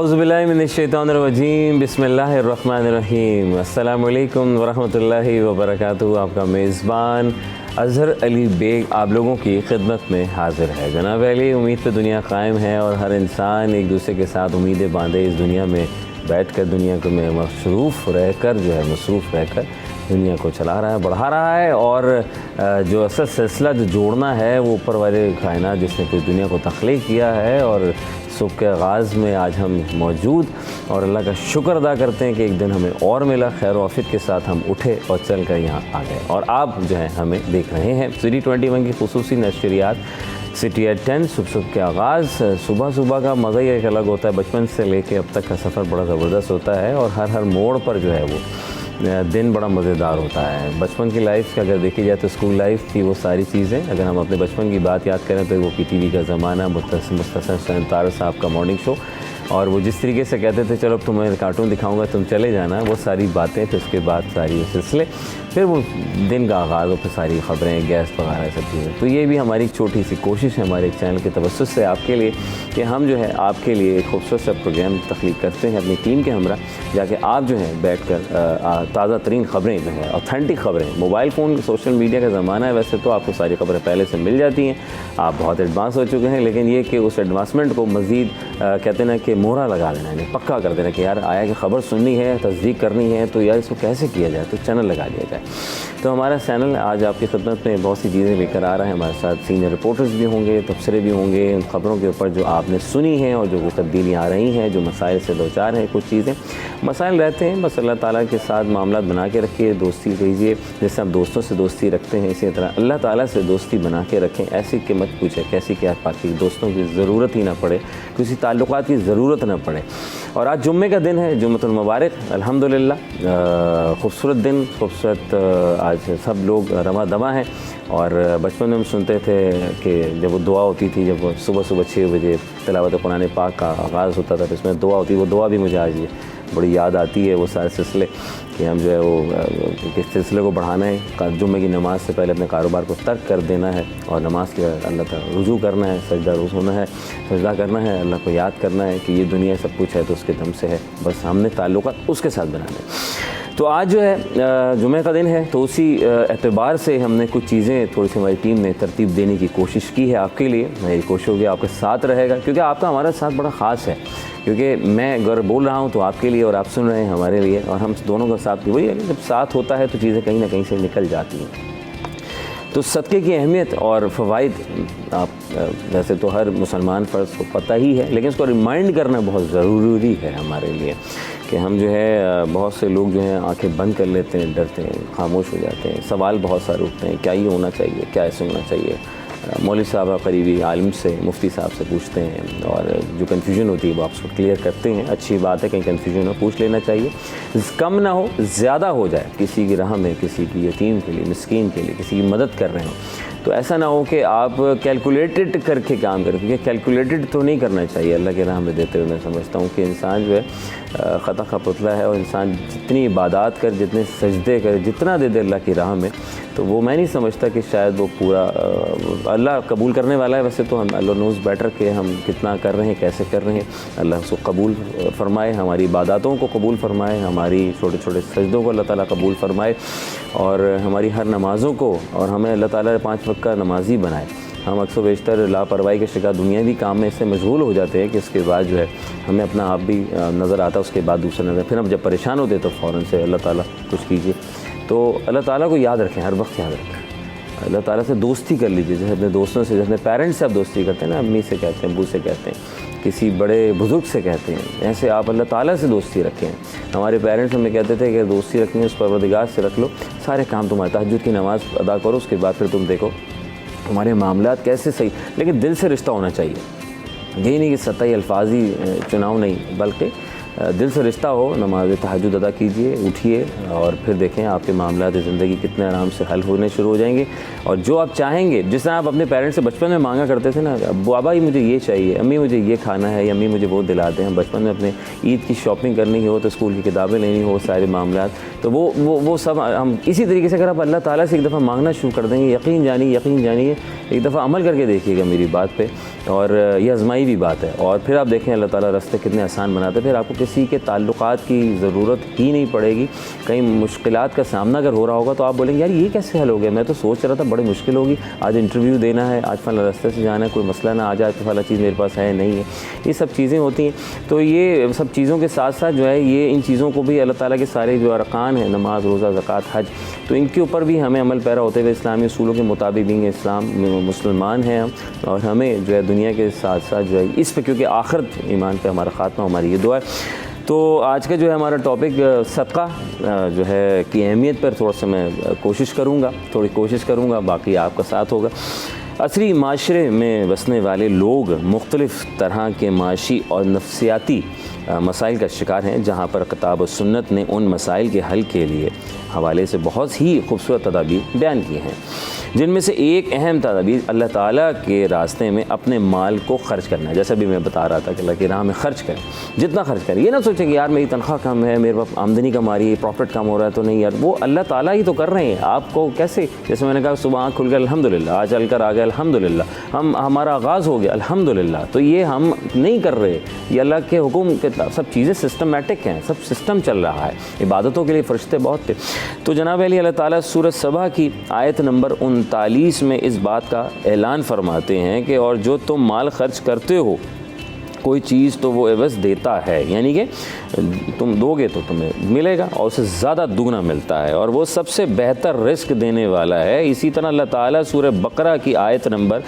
اعوذ باللہ من الشیطان الرجیم، بسم اللہ الرحمن الرحیم۔ السلام علیکم ورحمۃ اللہ وبرکاتہ۔ آپ کا میزبان اظہر علی بیگ آپ لوگوں کی خدمت میں حاضر ہے۔ جناب علی، امید پہ دنیا قائم ہے اور ہر انسان ایک دوسرے کے ساتھ امیدیں باندھے اس دنیا میں بیٹھ کر دنیا کو میں مصروف رہ کر دنیا کو چلا رہا ہے، بڑھا رہا ہے، اور جو اصل سلسلہ جو جوڑنا ہے وہ اوپر والے کائنات جس نے پوری دنیا کو تخلیق کیا ہے، اور صبح کے آغاز میں آج ہم موجود اور اللہ کا شکر ادا کرتے ہیں کہ ایک دن ہمیں اور ملا، خیر و عافیت کے ساتھ ہم اٹھے اور چل کر یہاں آ گئے، اور آپ جو ہیں ہمیں دیکھ رہے ہیں۔ سٹی 21 کی خصوصی نشریات سٹی ایٹ 10 صبح کے آغاز، صبح کا مزہ ہی ایک الگ ہوتا ہے، بچپن سے لے کے اب تک کا سفر بڑا زبردست ہوتا ہے، اور ہر موڑ پر جو ہے وہ دن بڑا مزیدار ہوتا ہے۔ بچپن کی لائف کا اگر دیکھی جائے تو اسکول لائف کی وہ ساری چیزیں، اگر ہم اپنے بچپن کی بات یاد کریں تو وہ پی ٹی وی کا زمانہ، مختصر سنتار صاحب کا مارننگ شو، اور وہ جس طریقے سے کہتے تھے چلو تمہیں کارٹون دکھاؤں گا تم چلے جانا، وہ ساری باتیں، پھر اس کے بعد ساری سلسلے، پھر وہ دن کا آغاز اور پھر ساری خبریں، گیس وغیرہ سب چیزیں۔ تو یہ بھی ہماری ایک چھوٹی سی کوشش ہے ہمارے چینل کے توسط سے آپ کے لیے کہ ہم جو ہے آپ کے لیے ایک خوبصورت سا پروگرام تخلیق کرتے ہیں اپنی ٹیم کے ہمراہ، جا کے آپ جو ہے بیٹھ کر تازہ ترین خبریں جو ہیں، اوتھینٹک خبریں، موبائل فون سوشل میڈیا کا زمانہ ہے، ویسے تو آپ کو ساری خبریں پہلے سے مل جاتی ہیں، آپ بہت ایڈوانس ہو چکے ہیں، لیکن یہ کہ اس ایڈوانسمنٹ کو مزید کہتے ہیں کہ مہرہ لگا دینا، یعنی پکا کر دینا کہ یار آیا کہ خبر سننی ہے، تصدیق کرنی ہے، تو یار اس کو کیسے کیا جائے، تو چینل لگا دیا جائے۔ تو ہمارا چینل آج آپ کی خدمت میں بہت سی چیزیں لے کر آ رہا ہے، ہمارے ساتھ سینئر رپورٹرز بھی ہوں گے، تبصرے بھی ہوں گے ان خبروں کے اوپر جو آپ نے سنی ہیں اور جو تبدیلیاں آ رہی ہیں، جو مسائل سے دوچار ہیں، کچھ چیزیں مسائل رہتے ہیں، بس اللہ تعالیٰ کے ساتھ معاملات بنا کے رکھیے، دوستی کیجیے، جیسے آپ دوستوں سے دوستی رکھتے ہیں اسی طرح اللہ تعالیٰ سے دوستی بنا کے رکھیں، ایسی کہ مت پوچھے کیسی کیا پاکی، دوستوں کی ضرورت ہی نہ پڑے، کسی تعلقات کی ضرورت نہ پڑے۔ اور آج جمعے کا دن ہے، جمعۃ المبارک، الحمدللہ، خوبصورت دن، خوبصورت، آج سب لوگ رواں دواں ہیں، اور بچپن میں ہم سنتے تھے کہ جب وہ دعا ہوتی تھی، جب وہ صبح 6 بجے تلاوت قرآن پاک کا آغاز ہوتا تھا تو اس میں دعا ہوتی، وہ دعا بھی مجھے آج بڑی یاد آتی ہے، وہ سارے سلسلے کہ ہم جو ہے وہ کس سلسلے کو بڑھانا ہے، جمعے کی نماز سے پہلے اپنے کاروبار کو ترک کر دینا ہے اور نماز کے اللہ تعالیٰ رجوع کرنا ہے، سجدہ روز ہونا ہے، سجدہ کرنا ہے، اللہ کو یاد کرنا ہے کہ یہ دنیا سب کچھ ہے تو اس کے دم سے ہے، بس ہم نے تعلقات اس کے ساتھ بنانے ہیں۔ تو آج جو ہے جمعہ کا دن ہے، تو اسی اعتبار سے ہم نے کچھ چیزیں تھوڑی سی ہماری ٹیم نے ترتیب دینے کی کوشش کی ہے آپ کے لیے، میری کوشش ہوگی آپ کے ساتھ رہے گا، کیونکہ آپ کا ہمارا ساتھ بڑا خاص ہے، کیونکہ میں اگر بول رہا ہوں تو آپ کے لیے اور آپ سن رہے ہیں ہمارے لیے، اور ہم دونوں کا ساتھ وہی ہے کہ جب ساتھ ہوتا ہے تو چیزیں کہیں نہ کہیں سے نکل جاتی ہیں۔ تو صدقے کی اہمیت اور فوائد آپ ویسے تو ہر مسلمان فرد کو پتہ ہی ہے، لیکن اس کو ریمائنڈ کرنا بہت ضروری ہے ہمارے لیے کہ ہم جو ہے بہت سے لوگ جو ہیں آنکھیں بند کر لیتے ہیں، ڈرتے ہیں، خاموش ہو جاتے ہیں، سوال بہت سارے اٹھتے ہیں، کیا یہ ہونا چاہیے، کیا ایسے ہونا چاہیے، مولوی صاحب قریبی عالم سے، مفتی صاحب سے پوچھتے ہیں، اور جو کنفیوژن ہوتی ہے وہ آپ کو کلیئر کرتے ہیں، اچھی بات ہے، کہیں کنفیوژن ہو پوچھ لینا چاہیے، کم نہ ہو زیادہ ہو جائے، کسی کی راہ میں، کسی کی یتیم کے لیے، مسکین کے لیے، کسی کی مدد کر رہے ہوں تو ایسا نہ ہو کہ آپ کیلکولیٹڈ کر کے کام کریں، کیونکہ کیلکولیٹڈ تو نہیں کرنا چاہیے اللہ کے راہ میں دیتے ہوئے۔ میں سمجھتا ہوں کہ انسان جو ہے خطا کا پتلا ہے، اور انسان جتنی عبادات کر، جتنے سجدے کر، جتنا دے دے اللہ کی راہ میں، تو وہ میں نہیں سمجھتا کہ شاید وہ پورا اللہ قبول کرنے والا ہے، ویسے تو ہم اللہ نوز بیٹر کہ ہم کتنا کر رہے ہیں، کیسے کر رہے ہیں، اللہ اس کو قبول فرمائے، ہماری عباداتوں کو قبول فرمائے، ہماری چھوٹے چھوٹے سجدوں کو اللہ تعالیٰ قبول فرمائے، اور ہماری ہر نمازوں کو، اور ہمیں اللہ تعالیٰ 5 وقت کا نمازی بنائے۔ ہم اکثر بیشتر لاپرواہی کے شکار دنیاوی کام میں اس سے مشغول ہو جاتے ہیں کہ اس کے بعد جو ہے ہمیں اپنا آپ بھی نظر آتا ہے، اس کے بعد دوسرا نظر، پھر ہم جب پریشان ہوتے تو فوراً سے اللہ تعالیٰ کچھ کیجیے۔ تو اللہ تعالیٰ کو یاد رکھیں، ہر وقت یاد رکھیں، اللہ تعالیٰ سے دوستی کر لیجیے، جیسے اپنے دوستوں سے، جیسے پیرنٹس سے آپ دوستی کرتے ہیں نا، امی سے کہتے ہیں، ابو سے کہتے ہیں، کسی بڑے بزرگ سے کہتے ہیں، ایسے آپ اللہ تعالیٰ سے دوستی رکھیں۔ ہمارے پیرنٹس ہمیں کہتے تھے کہ دوستی رکھنی ہے اس پروردگار سے رکھ لو، سارے کام تمہارے، تہجد کی نماز ادا کرو، اس کے بعد پھر تم دیکھو ہمارے معاملات کیسے صحیح، لیکن دل سے رشتہ ہونا چاہیے، یہی نہیں کہ سطحی الفاظی چناؤ نہیں، بلکہ دل سے رشتہ ہو نماز تہجد ادا کیجئے, اٹھیے اور پھر دیکھیں آپ کے معاملات زندگی کتنے آرام سے حل ہونے شروع ہو جائیں گے. اور جو آپ چاہیں گے, جس طرح آپ اپنے پیرنٹس سے بچپن میں مانگا کرتے تھے نا, بابا ہی مجھے یہ چاہیے, امی مجھے یہ کھانا ہے, یا امی مجھے وہ دلاتے ہیں. بچپن میں اپنے عید کی شاپنگ کرنی ہو تو اسکول کی کتابیں لینی ہو, سارے معاملات, تو وہ سب ہم اسی طریقے سے اگر آپ اللہ تعالیٰ سے ایک دفعہ مانگنا شروع کر دیں گے, یقین جانیے ایک دفعہ عمل کر کے دیکھیے گا میری بات پہ, اور یہ آزمائی بھی بات ہے, اور پھر آپ دیکھیں اللہ تعالیٰ راستے کتنے آسان بناتے ہیں. پھر آپ کو کسی کے تعلقات کی ضرورت ہی نہیں پڑے گی. کہیں مشکلات کا سامنا اگر ہو رہا ہوگا تو آپ بولیں گے یار یہ کیسے حل ہو گیا, میں تو سوچ رہا تھا بڑی مشکل ہوگی, آج انٹرویو دینا ہے, آج فلاں راستے سے جانا ہے, کوئی مسئلہ نہ آ جائے تو فلاں چیز میرے پاس ہے نہیں ہے. یہ سب چیزیں ہوتی ہیں. تو یہ سب چیزوں کے ساتھ ساتھ جو ہے یہ ان چیزوں کو بھی اللہ تعالیٰ کے سارے جو ارکان ہیں, نماز, روزہ, زکوٰۃ, حج, تو ان کے اوپر بھی ہمیں عمل پیرا ہوتے ہوئے اسلامی اصولوں کے مطابق بھی اسلام مسلمان ہیں ہم, اور ہمیں جو ہے دنیا کے ساتھ ساتھ جو ہے اس پہ, کیونکہ آخرت ایمان پہ ہمارا خاتمہ, ہماری یہ دعا ہے. تو آج کا جو ہے ہمارا ٹاپک صدقہ جو ہے کی اہمیت پر تھوڑا سا میں تھوڑی کوشش کروں گا, باقی آپ کا ساتھ ہوگا. عصری معاشرے میں بسنے والے لوگ مختلف طرح کے معاشی اور نفسیاتی مسائل کا شکار ہیں, جہاں پر کتاب و سنت نے ان مسائل کے حل کے لیے حوالے سے بہت ہی خوبصورت تدابیر بیان کی ہیں, جن میں سے ایک اہم تدابیر اللہ تعالیٰ کے راستے میں اپنے مال کو خرچ کرنا ہے. جیسا بھی میں بتا رہا تھا کہ اللہ کی راہ میں خرچ کریں, جتنا خرچ کریں. یہ نہ سوچیں کہ یار میری تنخواہ کم ہے, میرے پاس آمدنی کم آ رہی ہے, پروفٹ کم ہو رہا ہے, تو نہیں یار, وہ اللہ تعالیٰ ہی تو کر رہے ہیں. آپ کو کیسے, جیسے میں نے کہا صبح آنکھ کھل گیا الحمدللہ, آج چل کر آ گیا الحمدللہ, ہمارا آغاز ہو گیا الحمدللہ. تو یہ ہم نہیں کر رہے, یہ اللہ کے حکم کے سب چیزیں سسٹمیٹک ہیں, سب سسٹم چل رہا ہے. عبادتوں کے لیے فرشتے بہت تھے. تو جناب علی اللہ تعالیٰ سورہ سبا کی آیت نمبر 39 میں اس بات کا اعلان فرماتے ہیں کہ اور جو تم مال خرچ کرتے ہو کوئی چیز تو وہ عوض دیتا ہے, یعنی کہ تم دو گے تو تمہیں ملے گا اور اسے زیادہ دگنا ملتا ہے, اور وہ سب سے بہتر رزق دینے والا ہے. اسی طرح اللہ تعالیٰ سورہ بقرہ کی آیت نمبر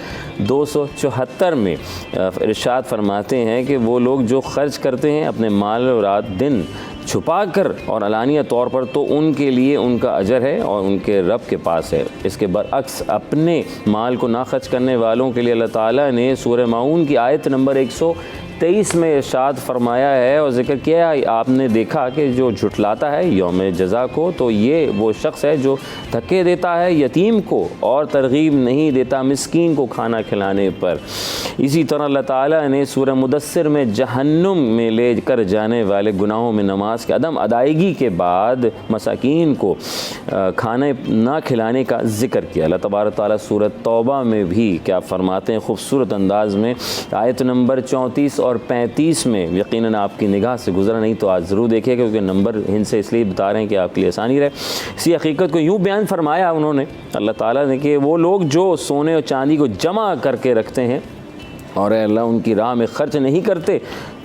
274 میں ارشاد فرماتے ہیں کہ وہ لوگ جو خرچ کرتے ہیں اپنے مال و رات دن چھپا کر اور علانیہ طور پر, تو ان کے لیے ان کا اجر ہے اور ان کے رب کے پاس ہے. اس کے برعکس اپنے مال کو نہ خرچ کرنے والوں کے لیے اللہ تعالیٰ نے سورہ ماؤن کی آیت نمبر 123 میں ارشاد فرمایا ہے اور ذکر کیا ہے, آپ نے دیکھا کہ جو جھٹلاتا ہے یوم جزا کو, تو یہ وہ شخص ہے جو دھکے دیتا ہے یتیم کو اور ترغیب نہیں دیتا مسکین کو کھانا کھلانے پر. اسی طرح اللہ تعالیٰ نے سورہ مدثر میں جہنم میں لے کر جانے والے گناہوں میں نماز کے عدم ادائیگی کے بعد مساکین کو کھانے نہ کھلانے کا ذکر کیا. اللہ تبارک تعالیٰ سورہ توبہ میں بھی کیا فرماتے ہیں خوبصورت انداز میں, آیت نمبر 34 اور 35 میں, یقیناً آپ کی نگاہ سے گزرا نہیں تو آج ضرور دیکھیے کیونکہ نمبر ان سے اس لیے بتا رہے ہیں کہ آپ کے لیے آسانی رہے. اسی حقیقت کو یوں بیان فرمایا انہوں نے, اللہ تعالیٰ نے, کہ وہ لوگ جو سونے اور چاندی کو جمع کر کے رکھتے ہیں اور اے اللہ ان کی راہ میں خرچ نہیں کرتے,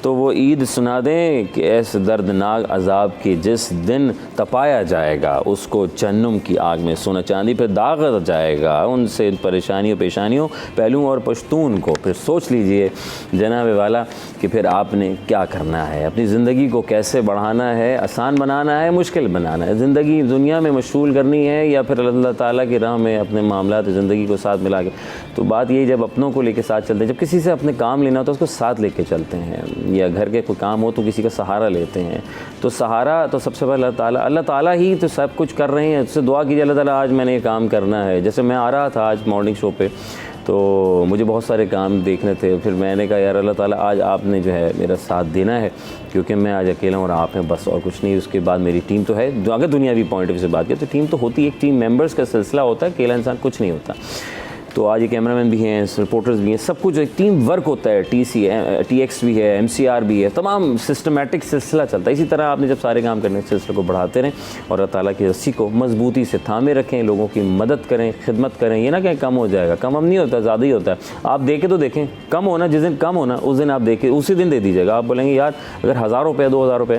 تو وہ عید سنا دیں کہ ایسے دردناک عذاب کی جس دن تپایا جائے گا اس کو جہنم کی آگ میں سونا چاندی پہ داغا جائے گا, ان سے پریشانیوں پیشانیوں پہلوؤں اور پشتون کو. پھر سوچ لیجئے جناب والا کہ پھر آپ نے کیا کرنا ہے, اپنی زندگی کو کیسے بڑھانا ہے, آسان بنانا ہے, مشکل بنانا ہے, زندگی دنیا میں مشغول کرنی ہے یا پھر اللہ تعالیٰ کی راہ میں اپنے معاملات زندگی کو ساتھ ملا کے. تو بات یہی, جب اپنوں کو لے کے ساتھ چلتے ہیں, جب کسی سے اپنے کام لینا ہوتا ہے اس کو ساتھ لے کے چلتے ہیں, یا گھر کے کوئی کام ہو تو کسی کا سہارا لیتے ہیں. تو سہارا تو سب سے پہلے اللہ تعالیٰ ہی تو سب کچھ کر رہے ہیں. اس سے دعا کیجیے اللہ تعالیٰ آج میں نے یہ کام کرنا ہے. جیسے میں آ رہا تھا آج مارننگ شو پہ, تو مجھے بہت سارے کام دیکھنے تھے, پھر میں نے کہا یار اللہ تعالیٰ آج آپ نے جو ہے میرا ساتھ دینا ہے, کیونکہ میں آج اکیلا ہوں اور آپ ہیں بس, اور کچھ نہیں. اس کے بعد میری ٹیم تو ہے, اگر دنیاوی پوائنٹ آف ویو سے بات کریں تو ٹیم تو ہوتی ہے, ایک ٹیم ممبرس کا سلسلہ ہوتا ہے, اکیلا انسان کچھ نہیں ہوتا. تو آج یہ کیمرہ مین بھی ہیں, رپورٹرز بھی ہیں, سب کچھ ایک ٹیم ورک ہوتا ہے. ٹی ایکس بھی ہے, MCR بھی ہے, تمام سسٹمیٹک سلسلہ چلتا ہے. اسی طرح آپ نے جب سارے کام کرنے سلسلے کو بڑھاتے رہیں اور اللہ تعالیٰ کی رسی کو مضبوطی سے تھامے رکھیں, لوگوں کی مدد کریں, خدمت کریں. یہ نہ کہ کم ہو جائے گا, کم نہیں ہوتا, زیادہ ہی ہوتا ہے. آپ دیکھیں تو دیکھیں, کم ہونا جس دن کم ہونا اس دن آپ دیکھیں, اسی دن دے دیجیے گا. آپ بولیں گے یار اگر 1000 روپے 2000 روپے